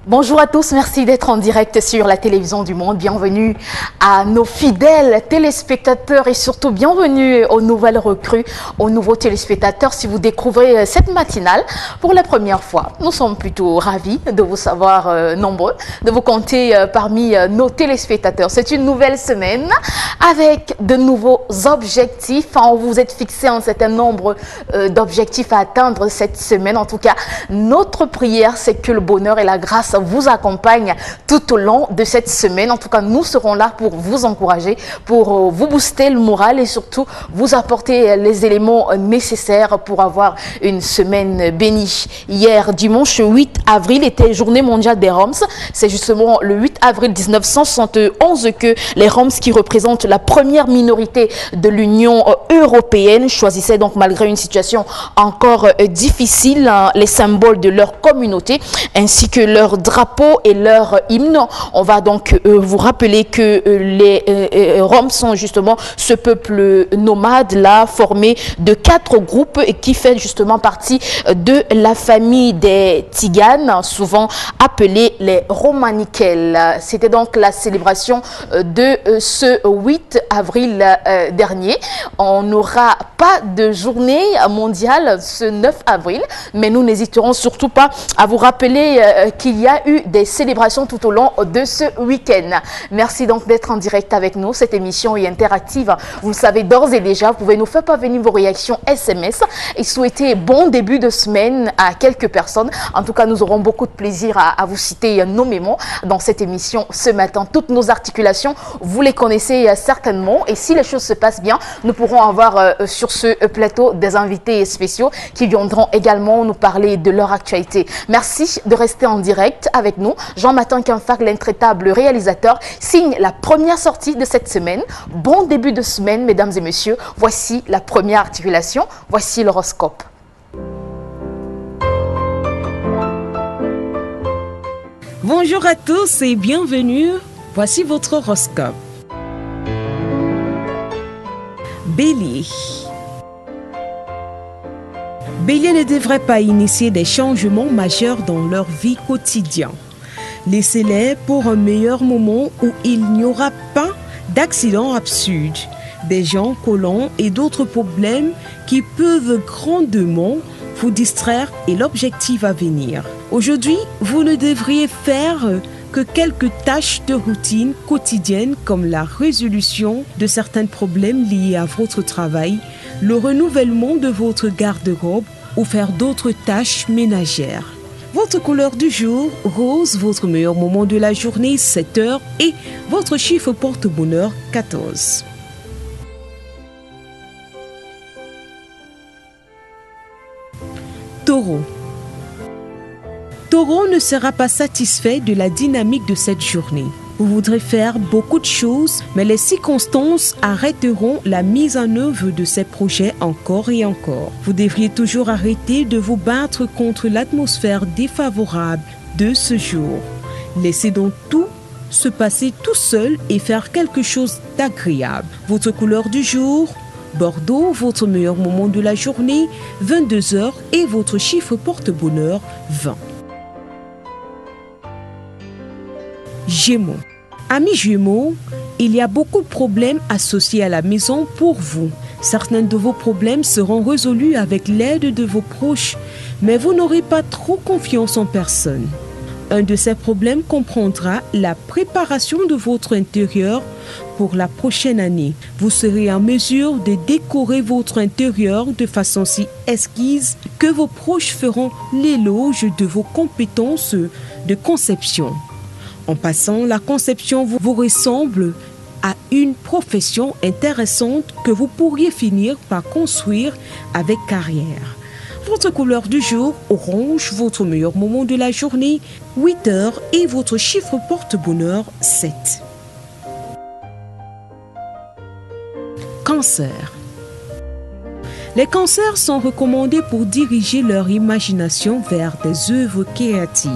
Bonjour à tous, merci d'être en direct sur la télévision du Monde. Bienvenue à nos fidèles téléspectateurs et surtout bienvenue aux nouvelles recrues, aux nouveaux téléspectateurs. Si vous découvrez cette matinale pour la première fois, nous sommes plutôt ravis de vous savoir nombreux, de vous compter parmi nos téléspectateurs. C'est une nouvelle semaine avec de nouveaux objectifs. Vous êtes fixé un certain nombre d'objectifs à atteindre cette semaine. En tout cas, notre prière, c'est que le bonheur et la grâce vous accompagne tout au long de cette semaine. En tout cas, nous serons là pour vous encourager, pour vous booster le moral et surtout vous apporter les éléments nécessaires pour avoir une semaine bénie. Hier, dimanche 8 avril, était Journée mondiale des Roms. C'est justement le 8 avril 1971 que les Roms, qui représentent la première minorité de l'Union européenne, choisissaient donc, malgré une situation encore difficile, les symboles de leur communauté ainsi que leur drapeau et leur hymne. On va donc vous rappeler que les Roms sont justement ce peuple nomade là, formé de 4 groupes et qui fait justement partie de la famille des Tiganes, souvent appelés les Romanichels. C'était donc la célébration de ce 8 avril dernier. On n'aura pas de journée mondiale ce 9 avril, mais nous n'hésiterons surtout pas à vous rappeler qu'il y a eu des célébrations tout au long de ce week-end. Merci donc d'être en direct avec nous. Cette émission est interactive. Vous le savez d'ores et déjà, vous pouvez nous faire parvenir vos réactions SMS et souhaiter bon début de semaine à quelques personnes. En tout cas, nous aurons beaucoup de plaisir à vous citer nommément dans cette émission ce matin. Toutes nos articulations, vous les connaissez certainement, et si les choses se passent bien, nous pourrons avoir sur ce plateau des invités spéciaux qui viendront également nous parler de leur actualité. Merci de rester en direct avec nous. Jean-Martin Quinfac, l'intraitable réalisateur, signe la première sortie de cette semaine. Bon début de semaine, mesdames et messieurs. Voici la première articulation. Voici l'horoscope. Bonjour à tous et bienvenue. Voici votre horoscope. Bélier. Bélier ne devrait pas initier des changements majeurs dans leur vie quotidienne. Laissez-les pour un meilleur moment où il n'y aura pas d'accidents absurdes, des gens collants et d'autres problèmes qui peuvent grandement vous distraire et l'objectif à venir. Aujourd'hui, vous ne devriez faire que quelques tâches de routine quotidienne comme la résolution de certains problèmes liés à votre travail, le renouvellement de votre garde-robe ou faire d'autres tâches ménagères. Votre couleur du jour, rose, votre meilleur moment de la journée, 7 heures, et votre chiffre porte-bonheur, 14. Taureau. Taureau ne sera pas satisfait de la dynamique de cette journée. Vous voudrez faire beaucoup de choses, mais les circonstances arrêteront la mise en œuvre de ces projets encore et encore. Vous devriez toujours arrêter de vous battre contre l'atmosphère défavorable de ce jour. Laissez donc tout se passer tout seul et faire quelque chose d'agréable. Votre couleur du jour, Bordeaux, votre meilleur moment de la journée, 22 heures, et votre chiffre porte-bonheur, 20. Gémeaux. Amis Gémeaux, il y a beaucoup de problèmes associés à la maison pour vous. Certains de vos problèmes seront résolus avec l'aide de vos proches, mais vous n'aurez pas trop confiance en personne. Un de ces problèmes comprendra la préparation de votre intérieur pour la prochaine année. Vous serez en mesure de décorer votre intérieur de façon si exquise que vos proches feront l'éloge de vos compétences de conception. En passant, la conception vous ressemble à une profession intéressante que vous pourriez finir par construire avec carrière. Votre couleur du jour, orange, votre meilleur moment de la journée, 8 heures, et votre chiffre porte-bonheur, 7. Cancer. Les cancers sont recommandés pour diriger leur imagination vers des œuvres créatives.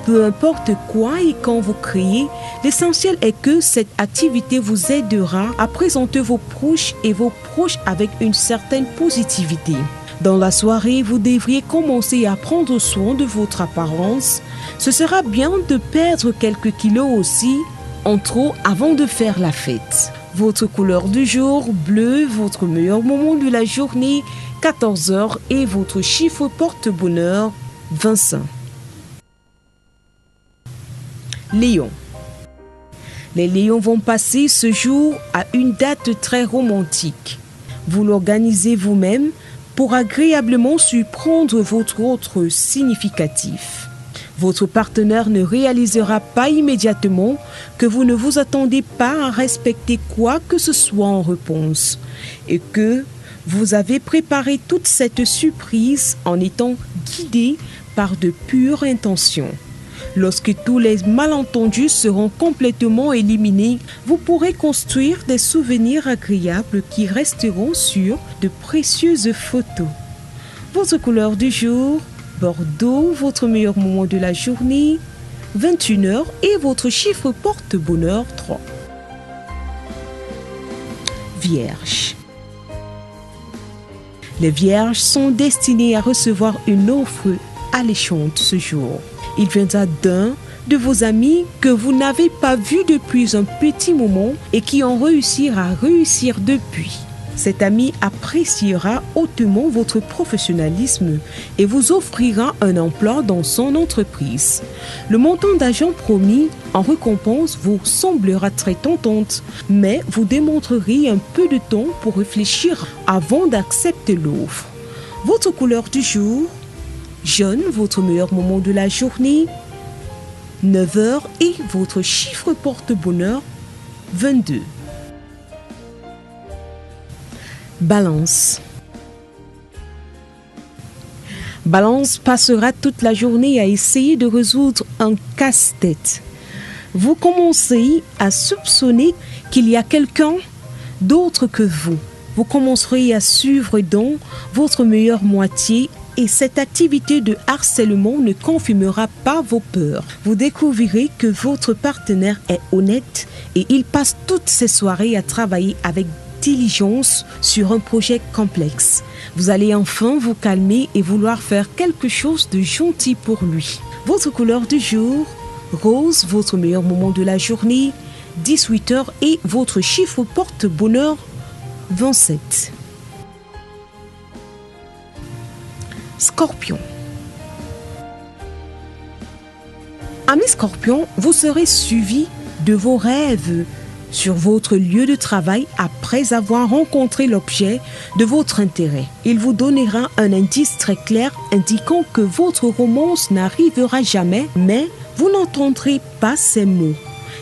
Peu importe quoi et quand vous créez, l'essentiel est que cette activité vous aidera à présenter vos proches et vos proches avec une certaine positivité. Dans la soirée, vous devriez commencer à prendre soin de votre apparence. Ce sera bien de perdre quelques kilos aussi en trop avant de faire la fête. Votre couleur du jour, bleu, votre meilleur moment de la journée, 14h et votre chiffre porte-bonheur, 25. Lion. Les lions vont passer ce jour à une date très romantique. Vous l'organisez vous-même pour agréablement surprendre votre autre significatif. Votre partenaire ne réalisera pas immédiatement que vous ne vous attendez pas à respecter quoi que ce soit en réponse et que vous avez préparé toute cette surprise en étant guidé par de pures intentions. Lorsque tous les malentendus seront complètement éliminés, vous pourrez construire des souvenirs agréables qui resteront sur de précieuses photos. Votre couleur du jour, Bordeaux, votre meilleur moment de la journée, 21h et votre chiffre porte-bonheur, 3. Vierge. Les vierges sont destinés à recevoir une offre alléchante ce jour. Il viendra d'un de vos amis que vous n'avez pas vu depuis un petit moment et qui ont réussi à réussir depuis. Cet ami appréciera hautement votre professionnalisme et vous offrira un emploi dans son entreprise. Le montant d'argent promis en récompense vous semblera très tentante, mais vous démontrerez un peu de temps pour réfléchir avant d'accepter l'offre. Votre couleur du jour, jaune, votre meilleur moment de la journée, 9h et votre chiffre porte-bonheur, 22. Balance. Balance passera toute la journée à essayer de résoudre un casse-tête. Vous commencez à soupçonner qu'il y a quelqu'un d'autre que vous. Vous commencerez à suivre donc votre meilleure moitié et cette activité de harcèlement ne confirmera pas vos peurs. Vous découvrirez que votre partenaire est honnête et il passe toutes ses soirées à travailler avec diligence sur un projet complexe. Vous allez enfin vous calmer et vouloir faire quelque chose de gentil pour lui. Votre couleur du jour, rose, votre meilleur moment de la journée, 18h et votre chiffre porte-bonheur, 27. Scorpion. Amis Scorpion, vous serez suivi de vos rêves sur votre lieu de travail après avoir rencontré l'objet de votre intérêt. Il vous donnera un indice très clair indiquant que votre romance n'arrivera jamais, mais vous n'entendrez pas ces mots.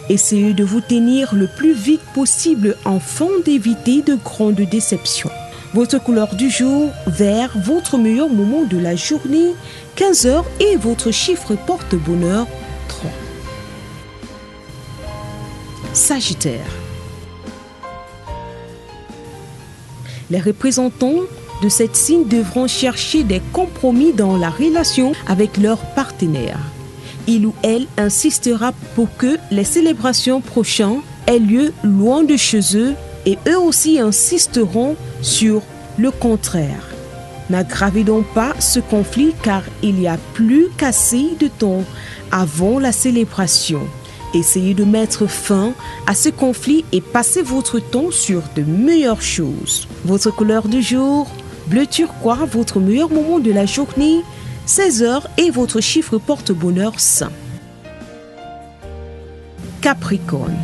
Essayez de vous tenir le plus vite possible afin d'éviter de grandes déceptions. Votre couleur du jour, vert, votre meilleur moment de la journée, 15h et votre chiffre porte-bonheur, 3. Sagittaire. Les représentants de cette signe devront chercher des compromis dans la relation avec leur partenaire. Il ou elle insistera pour que les célébrations prochaines aient lieu loin de chez eux et eux aussi insisteront sur le contraire. N'aggravez donc pas ce conflit car il y a plus qu'assez de temps avant la célébration. Essayez de mettre fin à ce conflit et passez votre temps sur de meilleures choses. Votre couleur du jour, bleu turquoise, votre meilleur moment de la journée, 16h et votre chiffre porte-bonheur 5. Capricorne.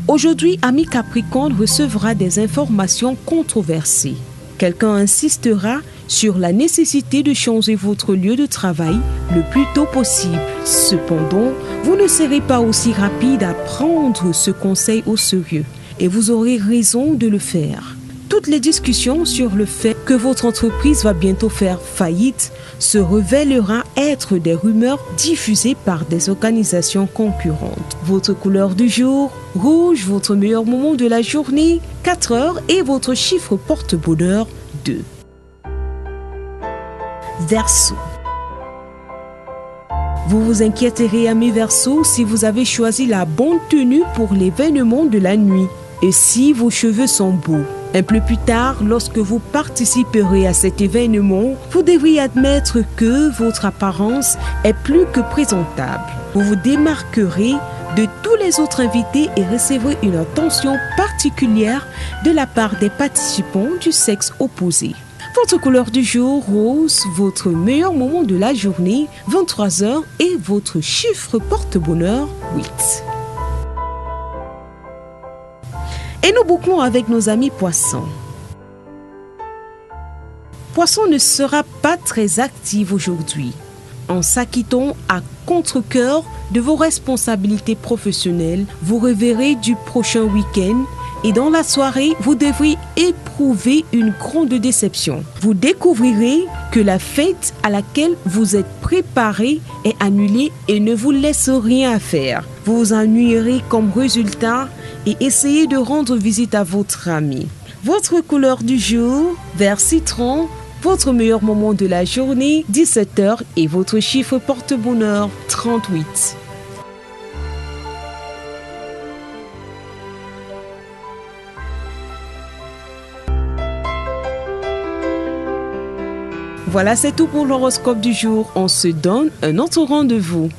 Aujourd'hui, ami Capricorne recevra des informations controversées. Quelqu'un insistera sur la nécessité de changer votre lieu de travail le plus tôt possible. Cependant, vous ne serez pas aussi rapide à prendre ce conseil au sérieux et vous aurez raison de le faire. Toutes les discussions sur le fait que votre entreprise va bientôt faire faillite se révélera être des rumeurs diffusées par des organisations concurrentes. Votre couleur du jour, rouge, votre meilleur moment de la journée, 4h et votre chiffre porte-bonheur, 2. Verseau. Vous vous inquiéterez, amis Verseau, si vous avez choisi la bonne tenue pour l'événement de la nuit. et si vos cheveux sont beaux. Un peu plus tard, lorsque vous participerez à cet événement, vous devriez admettre que votre apparence est plus que présentable. Vous vous démarquerez de tous les autres invités et recevrez une attention particulière de la part des participants du sexe opposé. Votre couleur du jour, rose, votre meilleur moment de la journée, 23h et votre chiffre porte-bonheur, 8. Et nous bouclons avec nos amis poissons. Poisson ne sera pas très actif aujourd'hui. En s'acquittant à contre-cœur de vos responsabilités professionnelles, vous reverrez du prochain week-end et dans la soirée, vous devrez éprouver une grande déception. Vous découvrirez que la fête à laquelle vous êtes préparé est annulée et ne vous laisse rien à faire. Vous vous ennuierez comme résultat et essayez de rendre visite à votre ami. Votre couleur du jour, vert citron, votre meilleur moment de la journée, 17h et votre chiffre porte-bonheur, 38. Voilà, c'est tout pour l'horoscope du jour. On se donne un autre rendez-vous.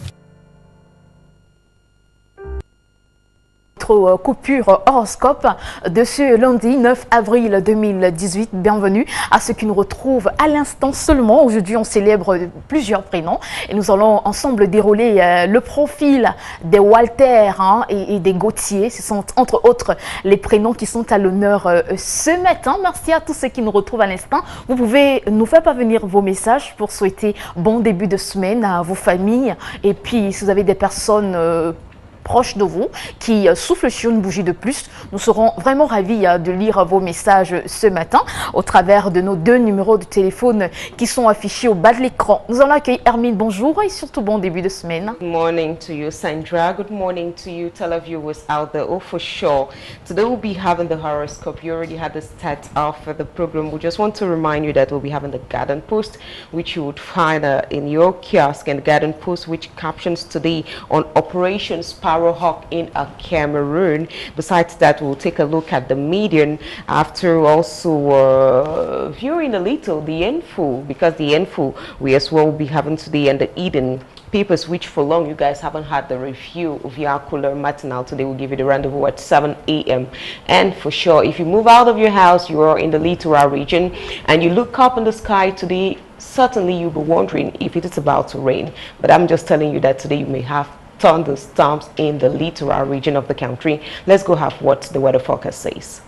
Coupure horoscope de ce lundi 9 avril 2018. Bienvenue à ceux qui nous retrouvent à l'instant seulement. Aujourd'hui, on célèbre plusieurs prénoms et nous allons ensemble dérouler le profil des Walter et des Gauthier. Ce sont entre autres les prénoms qui sont à l'honneur ce matin. Merci à tous ceux qui nous retrouvent à l'instant. Vous pouvez nous faire parvenir vos messages pour souhaiter bon début de semaine à vos familles. Et puis, si vous avez des personnes proches de vous qui soufflent sur une bougie de plus, nous serons vraiment ravis de lire vos messages ce matin au travers de nos 2 numéros de téléphone qui sont affichés au bas de l'écran. Nous allons accueillir Hermine, bonjour et surtout bon début de semaine. Good morning to you, Sandra. Good morning to you, televiewers out there. Oh, for sure. Today we'll be having the horoscope. You already had the start of the program. We just want to remind you that we'll be having the Garden Post, which you would find in your kiosk, and Garden Post, which captions today on Operation Sparrowhawk in Cameroon. Besides that, we'll take a look at the median after also viewing a little the info, because the info we as well will be having today, and the Eden papers, which for long you guys haven't had the review of your cooler matinal. Today we'll give you the rendezvous at 7 a.m. and for sure, if you move out of your house, you are in the littoral region and you look up in the sky today, certainly you'll be wondering if it is about to rain. But I'm just telling you that today you may have thunderstorms in the littoral region of the country. Let's go have what the weather forecast says.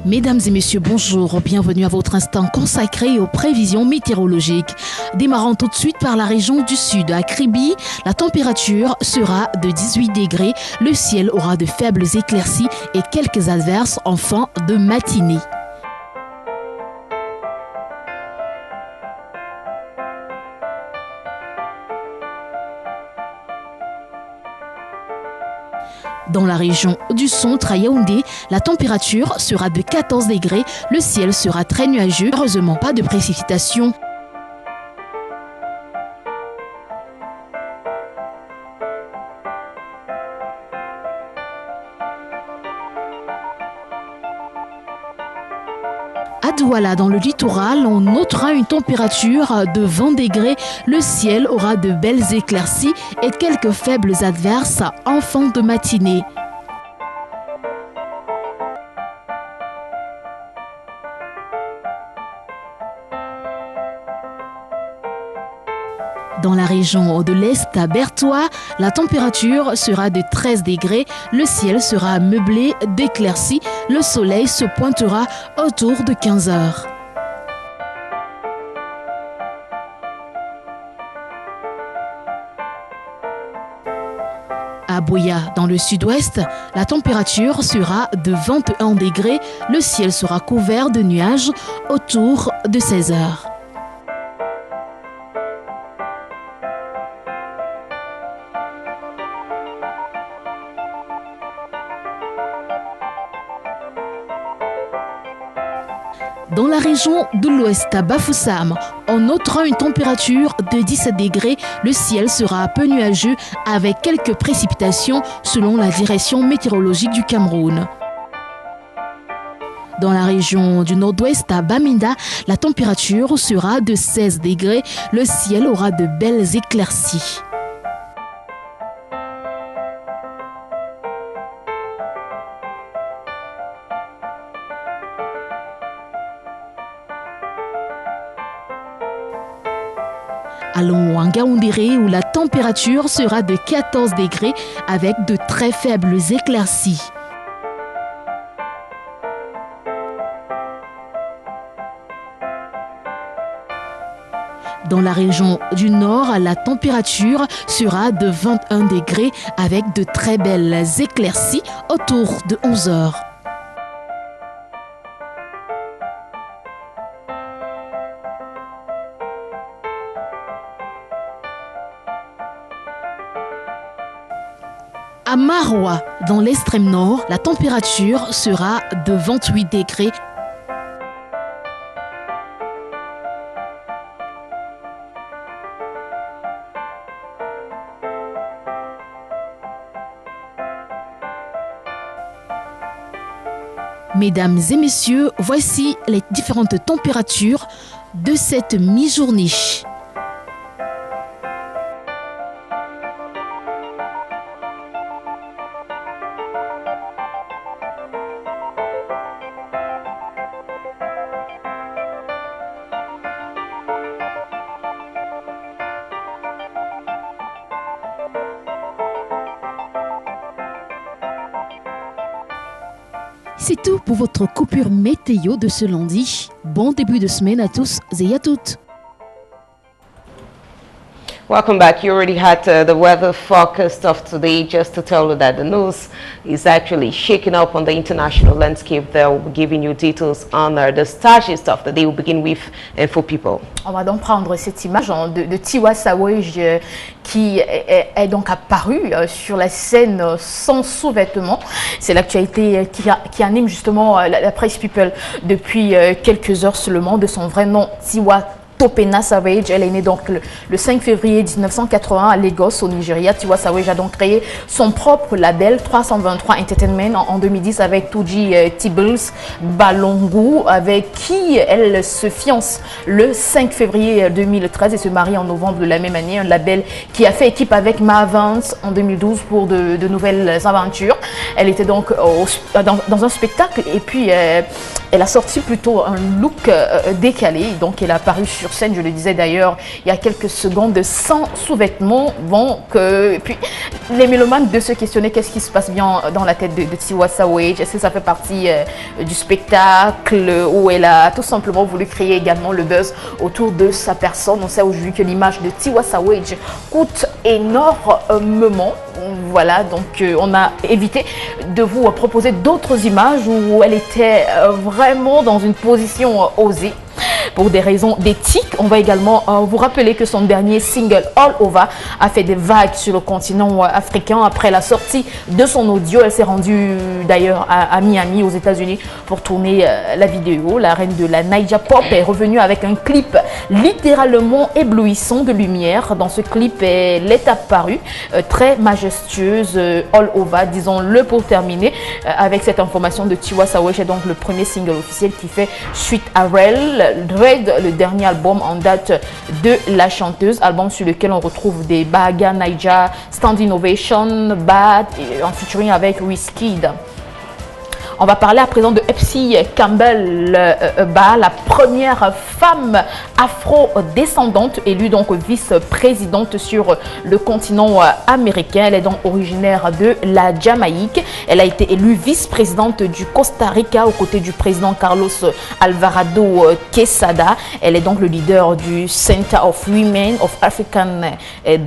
Mesdames et messieurs, bonjour, bienvenue à votre instant consacré aux prévisions météorologiques. Démarrant tout de suite par la région du sud, à Kribi, la température sera de 18 degrés, le ciel aura de faibles éclaircies et quelques averses en fin de matinée. Dans la région du centre à Yaoundé, la température sera de 14 degrés, le ciel sera très nuageux, heureusement pas de précipitations. À Douala, dans le littoral, on notera une température de 20 degrés. Le ciel aura de belles éclaircies et quelques faibles averses en fin de matinée. Dans la région de l'Est, à Bertois, la température sera de 13 degrés, le ciel sera meublé d'éclaircies, le soleil se pointera autour de 15 heures. À Boya, dans le sud-ouest, la température sera de 21 degrés, le ciel sera couvert de nuages autour de 16 heures. Dans la région de l'Ouest à Bafoussam, on notera une température de 17 degrés. Le ciel sera peu nuageux avec quelques précipitations selon la direction météorologique du Cameroun. Dans la région du Nord-Ouest à Bamenda, la température sera de 16 degrés. Le ciel aura de belles éclaircies. Allons à Ngaoundéré où la température sera de 14 degrés avec de très faibles éclaircies. Dans la région du Nord, la température sera de 21 degrés avec de très belles éclaircies autour de 11 heures. À Maroua, dans l'extrême nord, la température sera de 28 degrés. Mesdames et messieurs, voici les différentes températures de cette mi-journée. C'est tout pour votre coupure météo de ce lundi. Bon début de semaine à tous et à toutes. Welcome back. You already had the weather forecast of today. Just to tell you that the news is actually shaking up on the international landscape. They'll be giving you details on the starches of the day. We'll begin with Info People. On va donc prendre cette image de Tiwa Savage qui est donc apparu sur la scène sans sous-vêtements. C'est l'actualité qui anime justement la presse People depuis quelques heures seulement. De son vrai nom, Tiwa Topena Savage. Elle est née donc le 5 février 1980 à Lagos au Nigeria. Tiwa Savage a donc créé son propre label 323 Entertainment en 2010 avec Tuji Tibbles Balongu, avec qui elle se fiance le 5 février 2013 et se marie en novembre de la même année. Un label qui a fait équipe avec Mavance en 2012 pour de nouvelles aventures. Elle était donc dans un spectacle et puis elle a sorti plutôt un look décalé. Donc elle a apparu sur scène, je le disais d'ailleurs il y a quelques secondes, sans sous-vêtements. Bon, et puis les mélomanes de se questionner qu'est-ce qui se passe bien dans la tête de Tiwa Savage. Est-ce que ça fait partie du spectacle où elle a tout simplement voulu créer également le buzz autour de sa personne? On sait aujourd'hui que l'image de Tiwa Savage coûte énormément. Voilà, donc on a évité de vous proposer d'autres images où elle était vraiment dans une position osée. Pour des raisons d'éthique, on va également vous rappeler que son dernier single All Over a fait des vagues sur le continent africain. Après la sortie de son audio, elle s'est rendue d'ailleurs à Miami aux États-Unis pour tourner la vidéo. La reine de la Naija Pop est revenue avec un clip littéralement éblouissant de lumière. Dans ce clip, elle est apparue très majestueuse. All Over, disons-le pour terminer avec cette information de Tiwa Savage. C'est donc le premier single officiel qui fait suite à Red, le dernier album en date de la chanteuse, album sur lequel on retrouve des Baga Naija, Stand Innovation, Bad, en featuring avec Wizkid. On va parler à présent de Epsie Campbell Ba, la première femme afro-descendante élue donc vice-présidente sur le continent américain. Elle est donc originaire de la Jamaïque. Elle a été élue vice-présidente du Costa Rica aux côtés du président Carlos Alvarado Quesada. Elle est donc le leader du Center of Women of African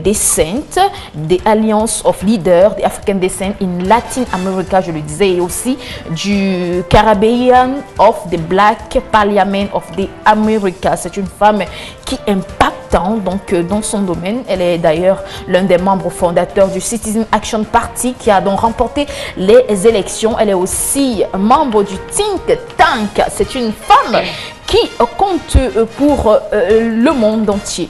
Descent, des Alliance of Leaders, des African Descent in Latin America, je le disais, et aussi du Caribbean of the Black Parliament of the America. C'est une femme qui impacte donc dans son domaine. Elle est d'ailleurs l'un des membres fondateurs du Citizen Action Party qui a donc remporté les élections. Elle est aussi membre du Think Tank. C'est une femme qui compte pour le monde entier.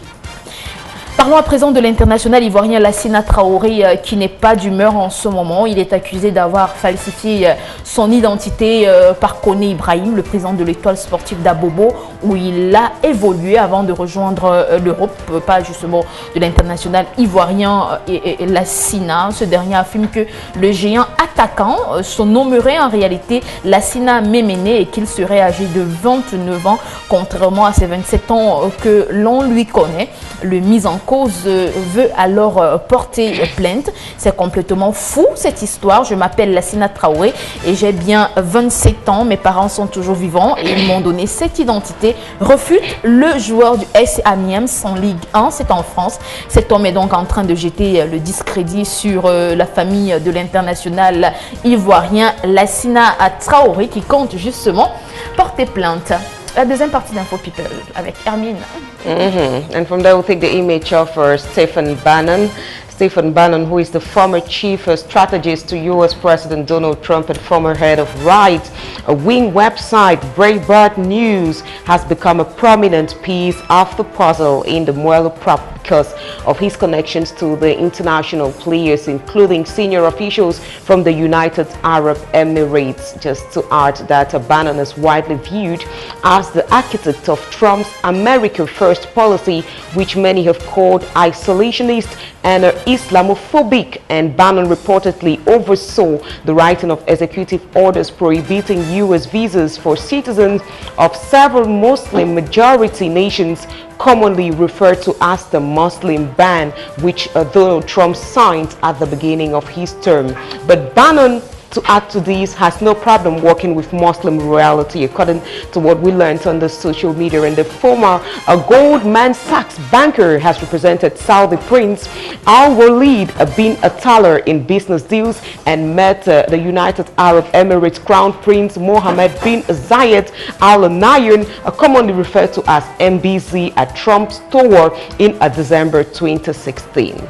Parlons à présent de l'international ivoirien Lassina Traoré qui n'est pas d'humeur en ce moment. Il est accusé d'avoir falsifié son identité par Koné Ibrahim, le président de l'étoile sportive d'Abobo, où il a évolué avant de rejoindre l'Europe, pas justement de l'international ivoirien et Lassina. Ce dernier affirme que le géant attaquant se nommerait en réalité Lassina Méméné et qu'il serait âgé de 29 ans, contrairement à ses 27 ans que l'on lui connaît. Le mis en cause veut alors porter plainte. C'est complètement fou cette histoire. Je m'appelle Lassina Traoré et j'ai bien 27 ans. Mes parents sont toujours vivants et ils m'ont donné cette identité. Refute le joueur du S Amiens en Ligue 1, c'est en France. Cet homme est donc en train de jeter le discrédit sur la famille de l'international ivoirien Lassina Traoré qui compte justement porter plainte. La deuxième partie d'Info People avec Hermine. And from there we'll take the image of Stephen Bannon. Stephen Bannon, who is the former chief strategist to U.S. President Donald Trump and former head of right-wing website Breitbart News, has become a prominent piece of the puzzle in the Mueller probe because of his connections to the international players, including senior officials from the United Arab Emirates. Just to add that Bannon is widely viewed as the architect of Trump's America First policy, which many have called isolationist and Islamophobic, and Bannon reportedly oversaw the writing of executive orders prohibiting U.S. visas for citizens of several Muslim majority nations, commonly referred to as the Muslim ban, which Donald Trump signed at the beginning of his term. But Bannon, to add to this, has no problem working with Muslim royalty, according to what we learned on the social media. And the former Goldman Sachs banker has represented Saudi Prince Al-Walid bin Taller in business deals and met the United Arab Emirates Crown Prince Mohammed bin Zayed Al Nahyan, commonly referred to as MBZ, at Trump's tour in December 2016.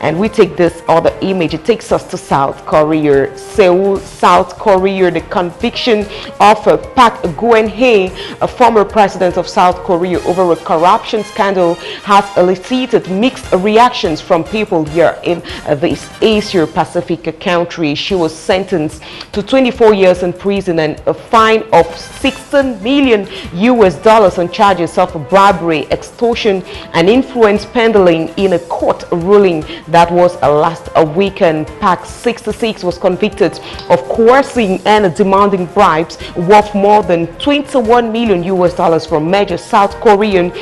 And we take this other image. It takes us to South Korea. Seoul, South Korea. The conviction of Park Geun-hye, a former president of South Korea, over a corruption scandal has elicited mixed reactions from people here in this Asia Pacific country. She was sentenced to 24 years in prison and a fine of $16 million on charges of bribery, extortion, and influence peddling in a court ruling that was last weekend. Park 66 was convicted of coercing and demanding bribes worth more than $21 million from major South Korean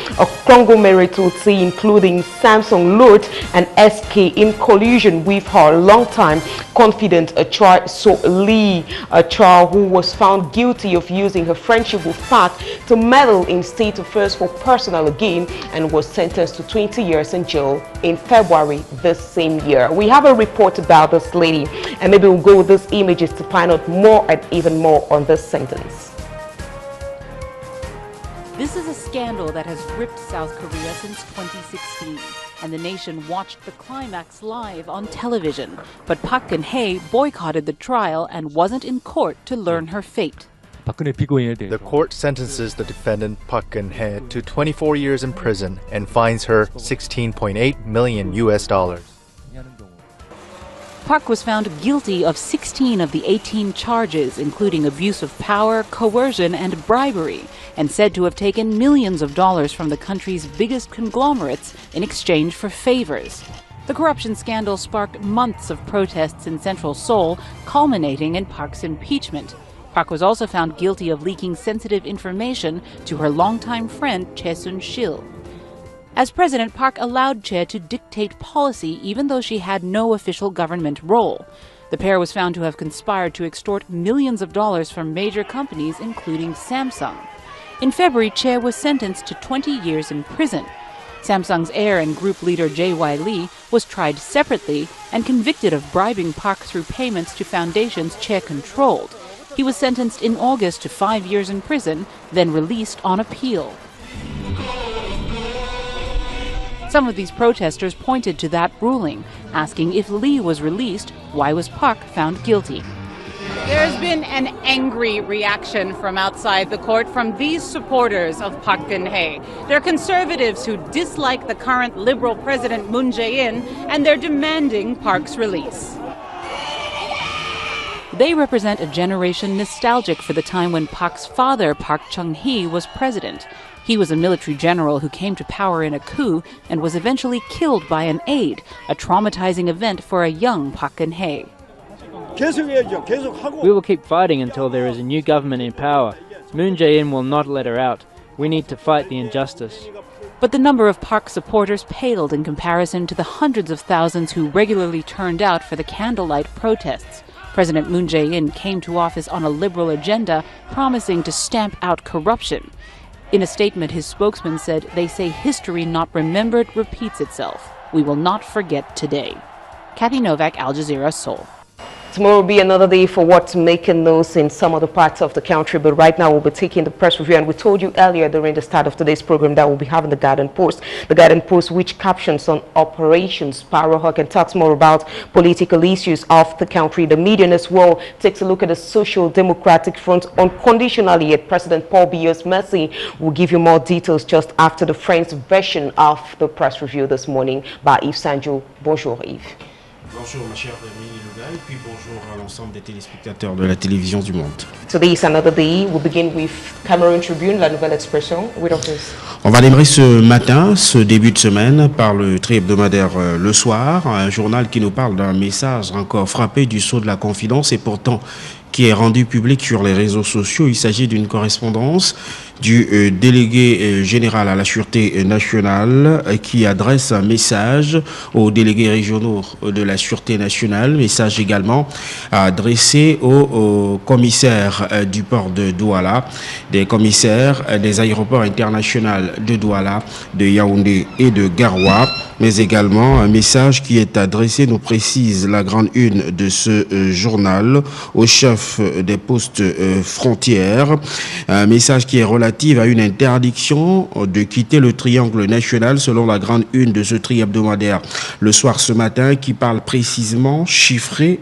conglomerates, including Samsung Lord and SK, in collusion with her longtime confidant Choi So-lee, Choi, who was found guilty of using her friendship with Park to meddle in state affairs for personal gain and was sentenced to 20 years in jail in February this same year. We have a report about this lady, and maybe we'll go with these images to find out more and even more on this sentence. This is a scandal that has gripped South Korea since 2016, and the nation watched the climax live on television. But Park Geun-hye boycotted the trial and wasn't in court to learn her fate. The court sentences the defendant Park Geun-hye to 24 years in prison and fines her $16.8 million. Park was found guilty of 16 of the 18 charges, including abuse of power, coercion, and bribery, and said to have taken millions of dollars from the country's biggest conglomerates in exchange for favors. The corruption scandal sparked months of protests in central Seoul, culminating in Park's impeachment. Park was also found guilty of leaking sensitive information to her longtime friend Choi Soon-sil. As president, Park allowed Choi to dictate policy even though she had no official government role. The pair was found to have conspired to extort millions of dollars from major companies, including Samsung. In February, Choi was sentenced to 20 years in prison. Samsung's heir and group leader J.Y. Lee was tried separately and convicted of bribing Park through payments to foundations Choi controlled. He was sentenced in August to 5 years in prison, then released on appeal. Some of these protesters pointed to that ruling, asking if Lee was released, why was Park found guilty? There has been an angry reaction from outside the court from these supporters of Park Geun-hye. They're conservatives who dislike the current liberal president Moon Jae-in, and they're demanding Park's release. They represent a generation nostalgic for the time when Park's father, Park Chung-hee, was president. He was a military general who came to power in a coup and was eventually killed by an aide, a traumatizing event for a young Park Geun-hye. We will keep fighting until there is a new government in power. Moon Jae-in will not let her out. We need to fight the injustice. But the number of Park supporters paled in comparison to the hundreds of thousands who regularly turned out for the candlelight protests. President Moon Jae-in came to office on a liberal agenda, promising to stamp out corruption. In a statement, his spokesman said, "They say history not remembered repeats itself. We will not forget today." Kathy Novak, Al Jazeera, Seoul. Tomorrow will be another day for what's making news in some other parts of the country, but right now we'll be taking the press review, and we told you earlier during the start of today's program that we'll be having the Garden Post. The Garden Post, which captions on Operation Sparrowhawk and talks more about political issues of the country. The media as well takes a look at the Social Democratic Front unconditionally at President Paul Biya's mercy. We'll give you more details just after the French version of the press review this morning by Yves Sanjo. Bonjour Yves. Bonjour ma chère Mini Luga et puis bonjour à l'ensemble des téléspectateurs de la télévision du monde. Today is another day. We'll begin with Cameroon Tribune, La Nouvelle Expression. On va démarrer ce matin, ce début de semaine, par le tri-hebdomadaire Le Soir, un journal qui nous parle d'un message encore frappé du sceau de la confidence et pourtant qui est rendu public sur les réseaux sociaux. Il s'agit d'une correspondance du délégué général à la Sûreté nationale qui adresse un message aux délégués régionaux de la Sûreté nationale, message également adressé aux commissaires du port de Douala, des commissaires des aéroports internationaux de Douala, de Yaoundé et de Garoua, mais également un message qui est adressé, nous précise la grande une de ce journal, au chef des postes frontières, un message qui est relatif à une interdiction de quitter le triangle national selon la grande une de ce tri-hebdomadaire Le Soir ce matin, qui parle précisément, chiffré,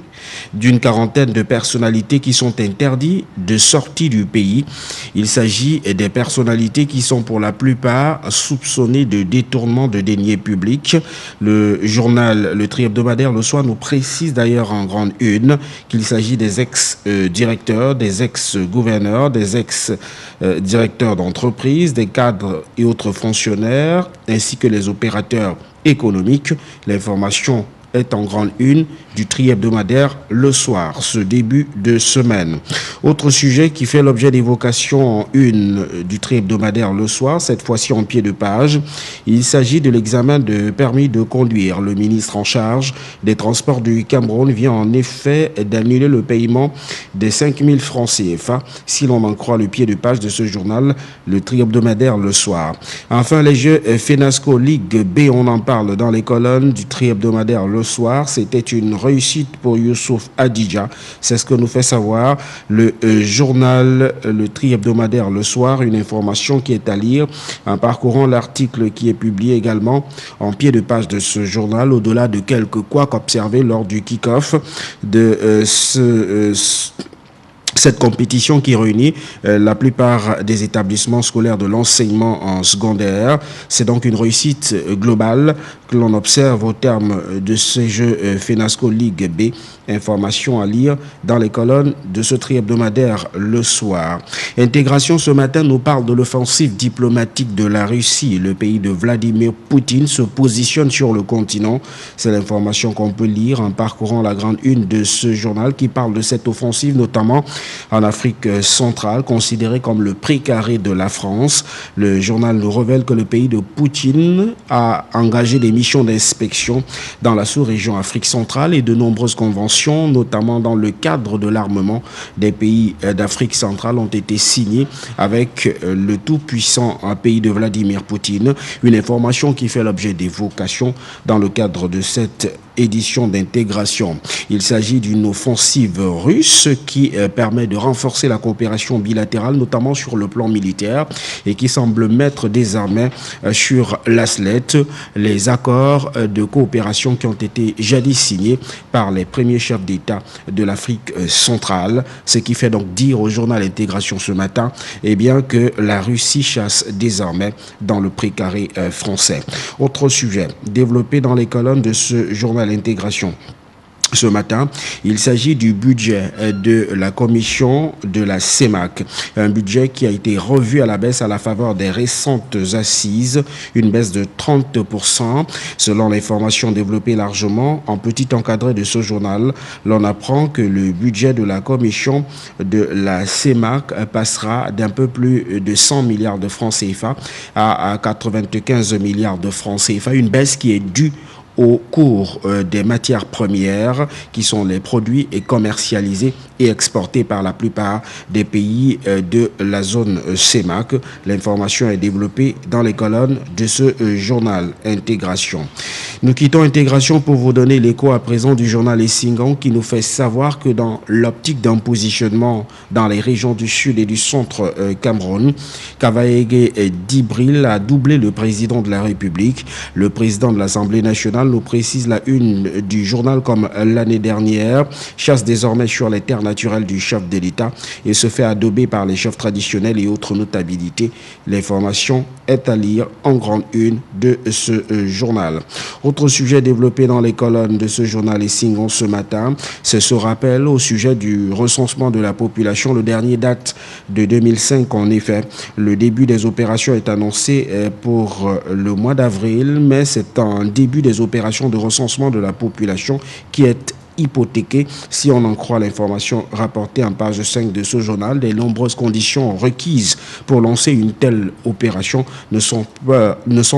d'une quarantaine de personnalités qui sont interdites de sortie du pays. Il s'agit des personnalités qui sont pour la plupart soupçonnées de détournement de deniers publics. Le journal, le tri-hebdomadaire Le Soir nous précise d'ailleurs en grande une qu'il s'agit des ex-directeurs, des ex-gouverneurs, des ex-directeurs d'entreprise, des cadres et autres fonctionnaires, ainsi que les opérateurs économiques. L'information est en grande une du tri-hebdomadaire Le Soir, ce début de semaine. Autre sujet qui fait l'objet d'évocation en une du tri-hebdomadaire Le Soir, cette fois-ci en pied de page. Il s'agit de l'examen de permis de conduire. Le ministre en charge des transports du Cameroun vient en effet d'annuler le paiement des 5 000 francs CFA, si l'on en croit le pied de page de ce journal, le tri-hebdomadaire Le Soir. Enfin, les Jeux FENASCO Ligue B, on en parle dans les colonnes du tri-hebdomadaire Le Soir. C'était une réussite pour Youssouf Adidja. C'est ce que nous fait savoir le journal, le tri-hebdomadaire Le Soir. Une information qui est à lire en parcourant l'article qui est publié également en pied de page de ce journal, au-delà de quelques couacs observés lors du kick-off de cette compétition qui réunit la plupart des établissements scolaires de l'enseignement en secondaire. C'est donc une réussite globale que l'on observe au terme de ces Jeux FENASCO Ligue B. Information à lire dans les colonnes de ce tri-hebdomadaire Le Soir. Intégration ce matin nous parle de l'offensive diplomatique de la Russie. Le pays de Vladimir Poutine se positionne sur le continent. C'est l'information qu'on peut lire en parcourant la grande une de ce journal qui parle de cette offensive, notamment en Afrique centrale, considérée comme le précaré de la France. Le journal nous révèle que le pays de Poutine a engagé des missions d'inspection dans la sous-région Afrique centrale et de nombreuses conventions, notamment dans le cadre de l'armement des pays d'Afrique centrale, ont été signées avec le tout-puissant pays de Vladimir Poutine. Une information qui fait l'objet d'évocations dans le cadre de cette édition d'intégration. Il s'agit d'une offensive russe qui permet de renforcer la coopération bilatérale, notamment sur le plan militaire, et qui semble mettre désormais sur la sellette les accords de coopération qui ont été jadis signés par les premiers chefs d'État de l'Afrique centrale, ce qui fait donc dire au journal Intégration ce matin que la Russie chasse désormais dans le précaré français. Autre sujet développé dans les colonnes de ce journal Intégration ce matin, il s'agit du budget de la commission de la CEMAC, un budget qui a été revu à la baisse à la faveur des récentes assises, une baisse de 30%. Selon l'information développée largement en petit encadré de ce journal, l'on apprend que le budget de la commission de la CEMAC passera d'un peu plus de 100 milliards de francs CFA à 95 milliards de francs CFA, une baisse qui est due au cours des matières premières qui sont les produits et commercialisés et exportés par la plupart des pays de la zone CEMAC. L'information est développée dans les colonnes de ce journal Intégration. Nous quittons Intégration pour vous donner l'écho à présent du journal Essingon qui nous fait savoir que dans l'optique d'un positionnement dans les régions du sud et du centre Cameroun, Kavaege Dibril a doublé le président de la République. Le président de l'Assemblée nationale nous précise la une du journal comme l'année dernière, chasse désormais sur les terres naturelles du chef de l'État et se fait adober par les chefs traditionnels et autres notabilités. L'information est à lire en grande une de ce journal. Autre sujet développé dans les colonnes de ce journal Essingon ce matin, c'est ce rappel au sujet du recensement de la population. Le dernier date de 2005 en effet. Le début des opérations est annoncé pour le mois d'avril, mais c'est un début des opérations de recensement de la population qui est hypothéquée. Si on en croit l'information rapportée en page 5 de ce journal, les nombreuses conditions requises pour lancer une telle opération ne sont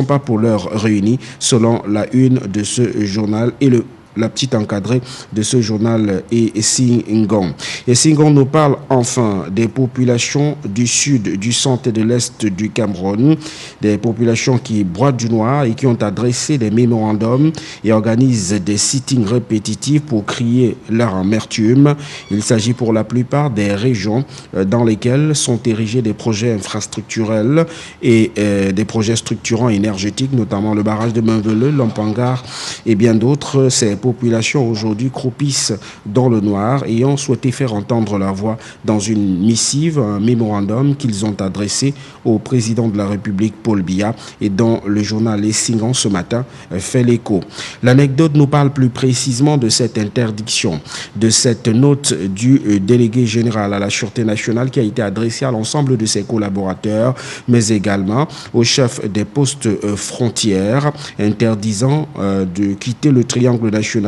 pas pour l'heure réunies, selon la une de ce journal et la petite encadrée de ce journal Essingon. Essingon nous parle enfin des populations du sud, du centre et de l'est du Cameroun, des populations qui broient du noir et qui ont adressé des mémorandums et organisent des sittings répétitifs pour crier leur amertume. Il s'agit pour la plupart des régions dans lesquelles sont érigés des projets infrastructurels et des projets structurants énergétiques, notamment le barrage de Mainveleux, Lampangar et bien d'autres. Ces populations aujourd'hui croupissent dans le noir et ont souhaité faire entendre leur voix dans une missive, un mémorandum qu'ils ont adressé au président de la République Paul Biya et dont le journal Essingon ce matin fait l'écho. L'anecdote nous parle plus précisément de cette interdiction, de cette note du délégué général à la Sûreté nationale qui a été adressée à l'ensemble de ses collaborateurs, mais également au chef des postes frontières, interdisant de quitter le triangle national,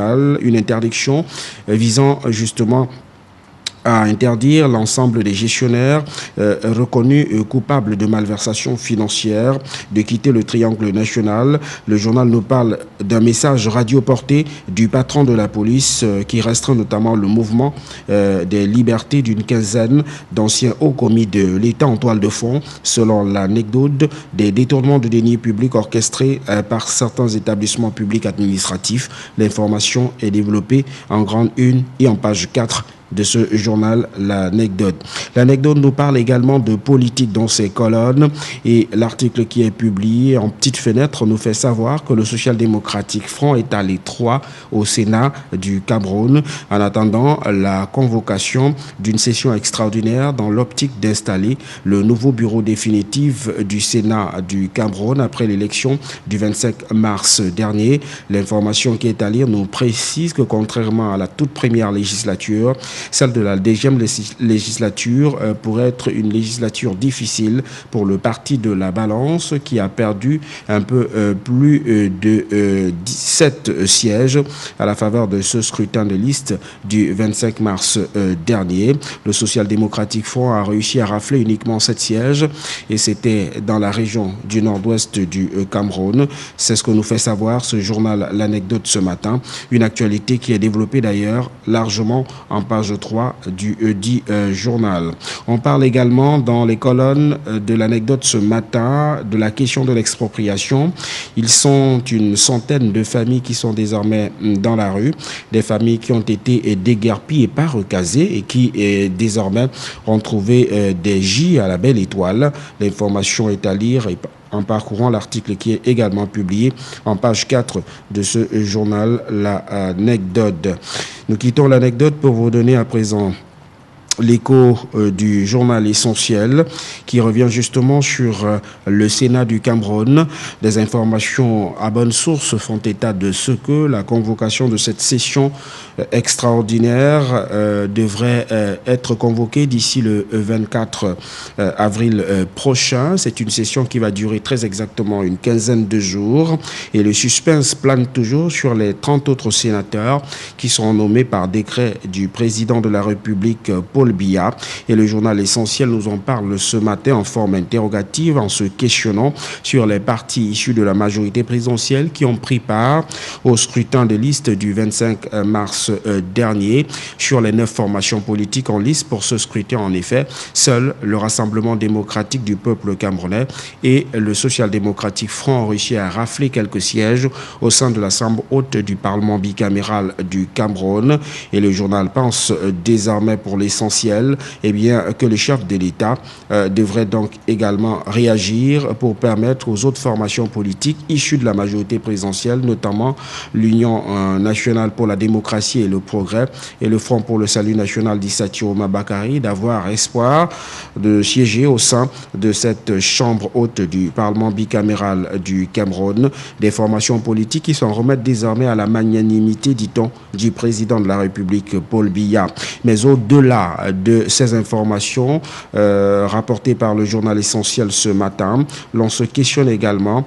une interdiction visant justement à interdire l'ensemble des gestionnaires reconnus coupables de malversation financière de quitter le triangle national. Le journal nous parle d'un message radioporté du patron de la police qui restreint notamment le mouvement des libertés d'une quinzaine d'anciens hauts commis de l'État en toile de fond, selon l'anecdote des détournements de deniers publics orchestrés par certains établissements publics administratifs. L'information est développée en grande une et en page 4 de ce journal, l'anecdote. L'anecdote nous parle également de politique dans ses colonnes et l'article qui est publié en petite fenêtre nous fait savoir que le social-démocratique Front est à l'étroit au Sénat du Cameroun en attendant la convocation d'une session extraordinaire dans l'optique d'installer le nouveau bureau définitif du Sénat du Cameroun après l'élection du 25 mars dernier. L'information qui est à lire nous précise que contrairement à la toute première législature, celle de la deuxième législature pourrait être une législature difficile pour le parti de la Balance qui a perdu un peu plus de 17 sièges à la faveur de ce scrutin de liste du 25 mars dernier. Le social-démocratique Front a réussi à rafler uniquement 7 sièges et c'était dans la région du nord-ouest du Cameroun. C'est ce que nous fait savoir ce journal L'Anecdote ce matin. Une actualité qui est développée d'ailleurs largement en page page 3 du dit journal. On parle également dans les colonnes de l'anecdote ce matin de la question de l'expropriation. Ils sont une centaine de familles qui sont désormais dans la rue, des familles qui ont été déguerpies et pas recasées et qui désormais ont trouvé des gîtes à la Belle Étoile. L'information est à lire en parcourant l'article qui est également publié en page 4 de ce journal, l'anecdote. Nous quittons l'anecdote pour vous donner à présent l'écho du journal Essentiel qui revient justement sur le Sénat du Cameroun. Des informations à bonne source font état de ce que la convocation de cette session extraordinaire devrait être convoquée d'ici le 24 avril prochain. C'est une session qui va durer très exactement une quinzaine de jours et le suspense plane toujours sur les 30 autres sénateurs qui seront nommés par décret du président de la République, Paul Biya. Et le journal Essentiel nous en parle ce matin en forme interrogative en se questionnant sur les partis issus de la majorité présidentielle qui ont pris part au scrutin de liste du 25 mars dernier. Sur les 9 formations politiques en liste pour ce scrutin, en effet, seul le Rassemblement démocratique du peuple camerounais et le social-démocratique Front ont réussi à rafler quelques sièges au sein de la Chambre haute du Parlement bicaméral du Cameroun. Et le journal pense désormais pour l'essentiel que le chef de l'État devrait donc également réagir pour permettre aux autres formations politiques issues de la majorité présidentielle, notamment l'Union nationale pour la démocratie et le progrès et le Front pour le salut national d'Issati Ouma Bakari, d'avoir espoir de siéger au sein de cette chambre haute du Parlement bicaméral du Cameroun. Des formations politiques qui s'en remettent désormais à la magnanimité, dit-on, du président de la République, Paul Biya. Mais au-delà de ces informations rapportées par le journal Essentiel ce matin, l'on se questionne également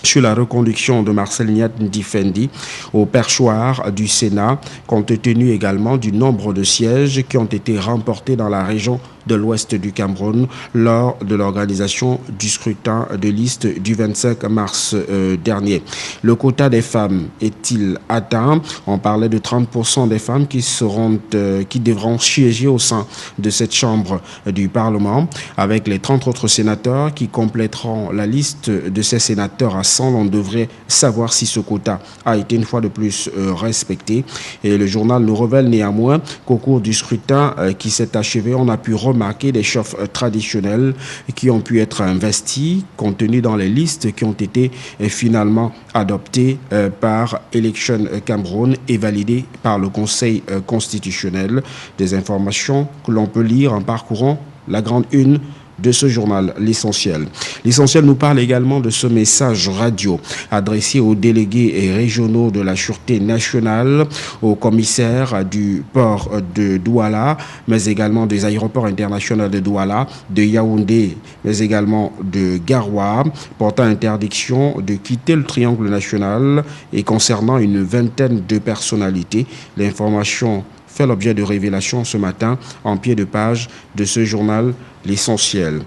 sur la reconduction de Marcel Niat Ndifendi au perchoir du Sénat, compte tenu également du nombre de sièges qui ont été remportés dans la région de l'ouest du Cameroun lors de l'organisation du scrutin de liste du 25 mars dernier. Le quota des femmes est-il atteint? On parlait de 30% des femmes qui devront siéger au sein de cette chambre du Parlement, avec les 30 autres sénateurs qui compléteront la liste de ces sénateurs à 100. On devrait savoir si ce quota a été une fois de plus respecté. Et le journal nous révèle néanmoins qu'au cours du scrutin qui s'est achevé, on a pu remarquer des chefs traditionnels qui ont pu être investis, contenus dans les listes qui ont été finalement adoptées par Election Cameroun et validées par le Conseil constitutionnel. Des informations que l'on peut lire en parcourant la grande une de ce journal, l'Essentiel. L'Essentiel nous parle également de ce message radio adressé aux délégués régionaux de la Sûreté nationale, aux commissaires du port de Douala, mais également des aéroports internationaux de Douala, de Yaoundé, mais également de Garoua, portant interdiction de quitter le triangle national et concernant une vingtaine de personnalités. L'information fait l'objet de révélations ce matin en pied de page de ce journal, l'Essentiel.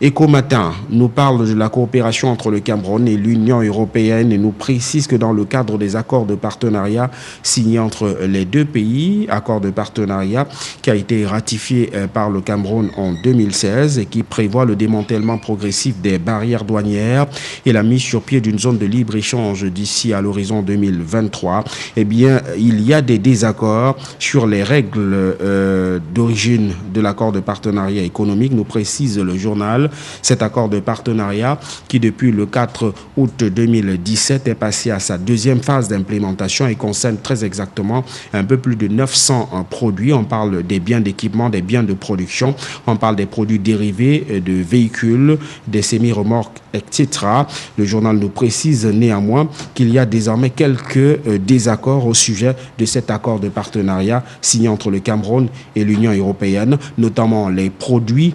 Éco Matin nous parle de la coopération entre le Cameroun et l'Union européenne et nous précise que dans le cadre des accords de partenariat signés entre les deux pays, accord de partenariat qui a été ratifié par le Cameroun en 2016 et qui prévoit le démantèlement progressif des barrières douanières et la mise sur pied d'une zone de libre-échange d'ici à l'horizon 2023, il y a des désaccords sur les règles d'origine de l'accord de partenariat économique, nous précise le journal. Cet accord de partenariat qui depuis le 4 août 2017 est passé à sa deuxième phase d'implémentation et concerne très exactement un peu plus de 900 produits. On parle des biens d'équipement, des biens de production, on parle des produits dérivés de véhicules, des semi-remorques, etc. Le journal nous précise néanmoins qu'il y a désormais quelques désaccords au sujet de cet accord de partenariat signé entre le Cameroun et l'Union européenne, notamment les produits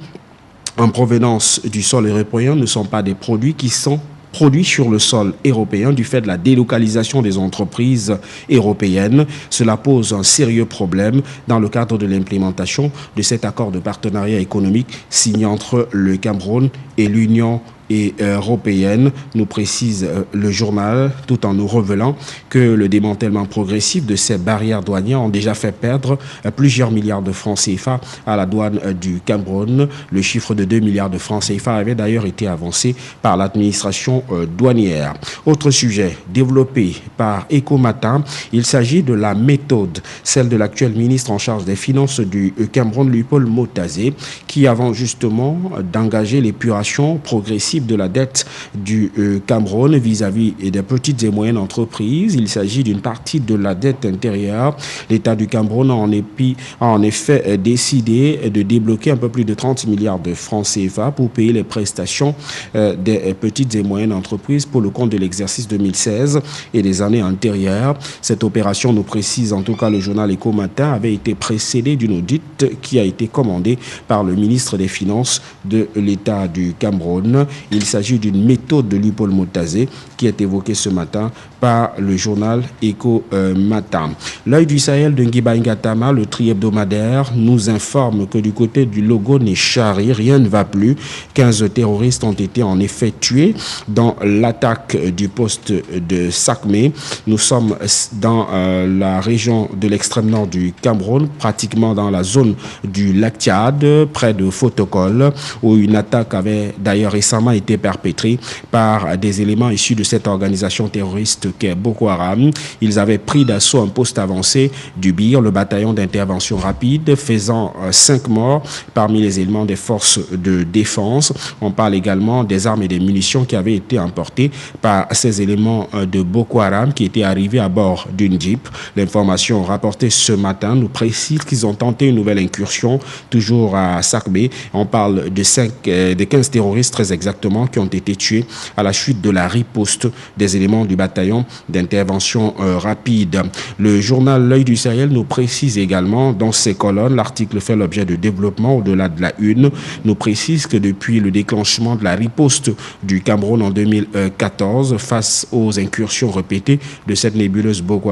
en provenance du sol européen ne sont pas des produits qui sont produits sur le sol européen du fait de la délocalisation des entreprises européennes. Cela pose un sérieux problème dans le cadre de l'implémentation de cet accord de partenariat économique signé entre le Cameroun et l'Union et européenne, nous précise le journal, tout en nous révélant que le démantèlement progressif de ces barrières douanières ont déjà fait perdre plusieurs milliards de francs CFA à la douane du Cameroun. Le chiffre de 2 milliards de francs CFA avait d'ailleurs été avancé par l'administration douanière. Autre sujet développé par Ecomatin, il s'agit de la méthode, celle de l'actuel ministre en charge des Finances du Cameroun, Luipol Motazé, qui avant justement d'engager l'épuration progressive de la dette du Cameroun vis-à-vis des petites et moyennes entreprises. Il s'agit d'une partie de la dette intérieure. L'État du Cameroun a en effet décidé de débloquer un peu plus de 30 milliards de francs CFA pour payer les prestations des petites et moyennes entreprises pour le compte de l'exercice 2016 et des années antérieures. Cette opération, nous précise en tout cas le journal Ecomatin, avait été précédée d'une audit qui a été commandée par le ministre des Finances de l'État du Cameroun. Il s'agit d'une méthode de Luipol Motazé qui est évoquée ce matin par le journal Ecomatin. L'œil du Sahel de Ngiba Ngatama, le tri-hebdomadaire, nous informe que du côté du Logo-Nechari, rien ne va plus. 15 terroristes ont été en effet tués dans l'attaque du poste de Sakmé. Nous sommes dans la région de l'extrême nord du Cameroun, pratiquement dans la zone du lac Tchad, près de Fotokol, où une attaque avait d'ailleurs récemment été perpétrée par des éléments issus de cette organisation terroriste qu'est Boko Haram. Ils avaient pris d'assaut un poste avancé du BIR, le bataillon d'intervention rapide, faisant 5 morts parmi les éléments des forces de défense. On parle également des armes et des munitions qui avaient été emportées par ces éléments de Boko Haram qui étaient arrivés à bord d'une Jeep. L'information rapportée ce matin nous précise qu'ils ont tenté une nouvelle incursion, toujours à Sakmé. On parle de 15 terroristes très exactement qui ont été tués à la suite de la riposte des éléments du bataillon d'intervention rapide. Le journal L'œil du Sahel nous précise également dans ses colonnes, l'article fait l'objet de développement au-delà de la une, nous précise que depuis le déclenchement de la riposte du Cameroun en 2014 face aux incursions répétées de cette nébuleuse Boko